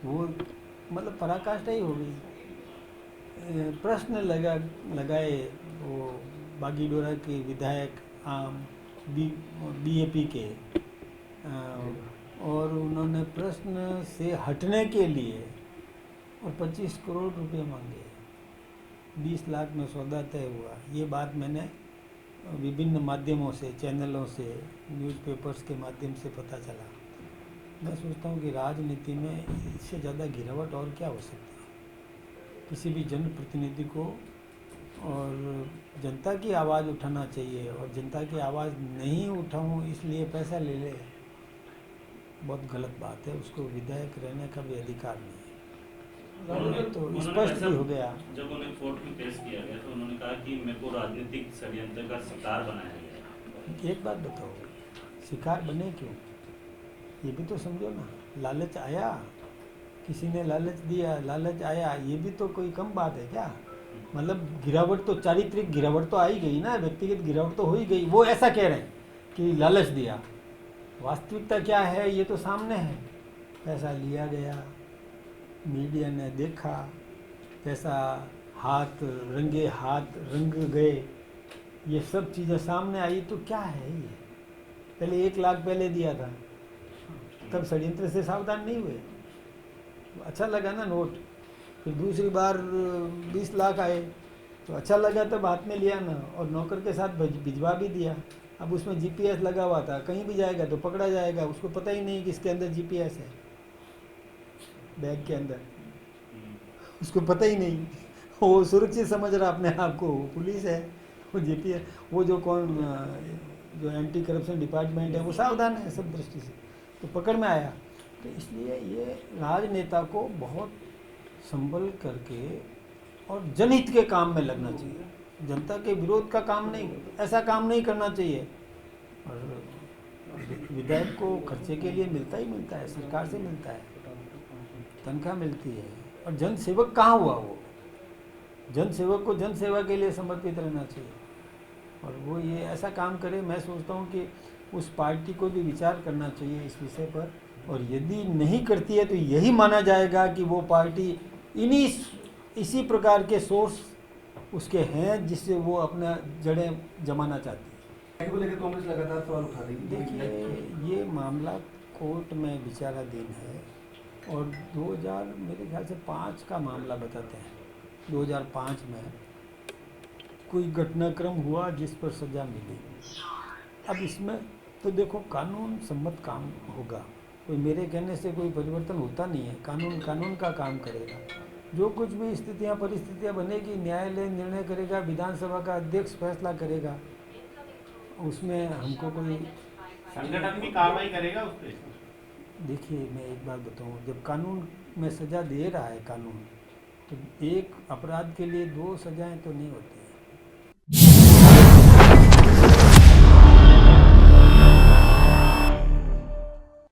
वो मतलब पराकाष्ठा ही हो गई। प्रश्न लगाए वो बागीडोरा के विधायक आम बी बीएपी के, और उन्होंने प्रश्न से हटने के लिए और 25 करोड़ रुपए मांगे। 20 लाख में सौदा तय हुआ। ये बात मैंने विभिन्न माध्यमों से, चैनलों से, न्यूज़पेपर्स के माध्यम से पता चला। मैं सोचता हूँ कि राजनीति में इससे ज़्यादा गिरावट और क्या हो सकती है। किसी भी जनप्रतिनिधि को और जनता की आवाज़ उठाना चाहिए, और जनता की आवाज़ नहीं उठाऊँ इसलिए पैसा ले ले, बहुत गलत बात है। उसको विधायक रहने का भी अधिकार नहीं है। तो स्पष्ट भी हो गया। जब उन्हें कोर्ट में पेश किया गया तो उन्होंने कहा कि मेरे को राजनीतिक षड्यंत्र का शिकार बनाया गया। एक बात बताओ, शिकार बने क्यों? ये भी तो समझो ना। लालच आया, किसी ने लालच दिया, लालच आया, ये भी तो कोई कम बात है क्या? मतलब गिरावट तो, चारित्रिक गिरावट तो आई गई ना, व्यक्तिगत गिरावट तो हो ही गई। वो ऐसा कह रहे हैं कि लालच दिया, वास्तविकता क्या है ये तो सामने है। पैसा लिया गया, मीडिया ने देखा, पैसा हाथ रंगे हाथ रंग गए, ये सब चीज़ें सामने आई। तो क्या है ये? पहले 1 लाख पहले दिया था, तब षड्यंत्र से सावधान नहीं हुए। अच्छा लगा ना नोट। फिर दूसरी बार 20 लाख आए तो अच्छा लगा, तब हाथ में लिया ना, और नौकर के साथ भिजवा भी दिया। अब उसमें जीपीएस लगा हुआ था, कहीं भी जाएगा तो पकड़ा जाएगा। उसको पता ही नहीं कि इसके अंदर जीपीएस है, बैग के अंदर, उसको पता ही नहीं। वो सुरक्षित समझ रहा अपने आप को, वो पुलिस है, वो जीपीएस, वो जो जो एंटी करप्शन डिपार्टमेंट है वो सावधान है सब दृष्टि से, तो पकड़ में आया। तो इसलिए ये राजनेता को बहुत संभल करके और जनहित के काम में लगना चाहिए, जनता के विरोध का काम नहीं, ऐसा काम नहीं करना चाहिए। और विधायक को खर्चे के लिए मिलता ही मिलता है, सरकार से मिलता है, तनख्वाह मिलती है। और जन सेवक कहाँ हुआ वो? जन सेवक को जन सेवा के लिए समर्पित रहना चाहिए, और वो ये ऐसा काम करे। मैं सोचता हूँ कि उस पार्टी को भी विचार करना चाहिए इस विषय पर, और यदि नहीं करती है तो यही माना जाएगा कि वो पार्टी इन्हीं इसी प्रकार के सोर्स उसके हैं जिससे वो अपना जड़ें जमाना चाहती है। को लेकर कांग्रेस लगातार सवाल उठा रही है। देखिए, ये मामला कोर्ट में विचाराधीन है, और 2000 मेरे ख्याल से 5 का मामला बताते हैं। 2005 में कोई घटनाक्रम हुआ जिस पर सज़ा मिली। अब इसमें तो देखो, कानून सम्मत काम होगा, कोई मेरे कहने से कोई परिवर्तन होता नहीं है। कानून कानून का काम करेगा। जो कुछ भी स्थितियां परिस्थितियां बनेगी, न्यायालय निर्णय करेगा, विधानसभा का अध्यक्ष फैसला करेगा, उसमें हमको कोई संगठन भी कार्रवाई करेगा उस पर। देखिए, मैं एक बात बताऊं, जब कानून में सज़ा दे रहा है कानून, तो एक अपराध के लिए 2 सज़ाएं तो नहीं होती।